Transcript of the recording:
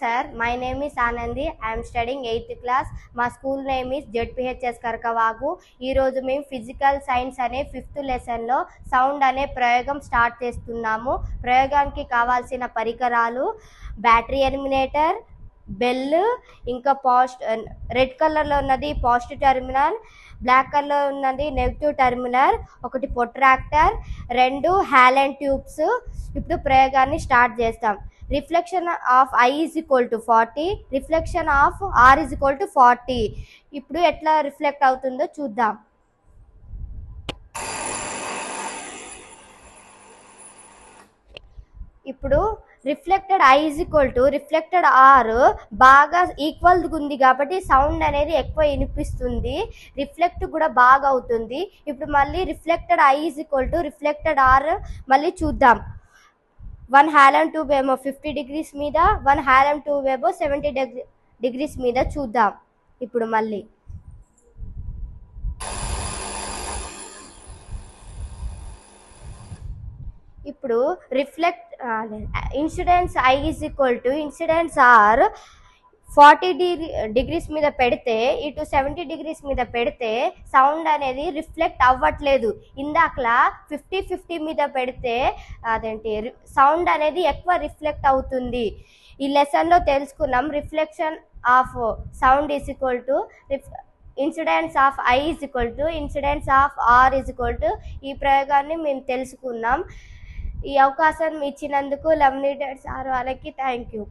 Sir, my name is Anandi. I am studying 8th class. My school name is ZPHS Karkavagu. ఈ రోజు మేము physical science అనే 5th లెసన్లో sound అనే ప్రయోగం స్టార్ట్ చేస్తున్నాము. ప్రయోగానికి కావాల్సిన పరికరాలు బ్యాటరీ ఎలిమినేటర్, బెల్, ఇంకా రెడ్ కలర్లో ఉన్నది పాజిటివ్ టెర్మినల్, బ్లాక్ కలర్లో ఉన్నది నెగిటివ్ టెర్మినల్, ఒకటి ప్రొట్రాక్టర్, 2 హాలెన్ ట్యూబ్స్. ఇప్పుడు ప్రయోగాన్ని స్టార్ట్ చేస్తాం. Reflection of I is equal to 40, reflection of R is equal to 40. ఇప్పుడు ఎట్లా రిఫ్లెక్ట్ అవుతుందో చూద్దాం. ఇప్పుడు reflected I is equal to reflected R బాగా ఈక్వల్ ఉంది కాబట్టి సౌండ్ అనేది ఎక్కువ వినిపిస్తుంది, రిఫ్లెక్ట్ కూడా బాగా అవుతుంది. ఇప్పుడు మళ్ళీ reflected I is equal to reflected R మళ్ళీ చూద్దాం. 1 హాలెన్ ట్యూబ్ ఏమో 50 degrees మీద, 1 హాలెన్ ట్యూబ్ ఏమో 70 degrees మీద చూద్దాం. ఇప్పుడు మళ్ళీ ఇప్పుడు incidence I is equal to incidence R 40 degrees మీద పెడితే ఇటు 70 degrees మీద పెడితే సౌండ్ అనేది రిఫ్లెక్ట్ అవ్వట్లేదు. ఇందాకలా 50-50 మీద పెడితే సౌండ్ అనేది ఎక్కువ రిఫ్లెక్ట్ అవుతుంది. ఈ లెసన్లో తెలుసుకున్నాం reflection of sound is equal to incidence of I is equal to incidence of R is equal to. ఈ ప్రయోగాన్ని మేము తెలుసుకున్నాం. ఈ అవకాశం ఇచ్చినందుకు లెమినేటెడ్ సార్ వాళ్ళకి థ్యాంక్ యూ.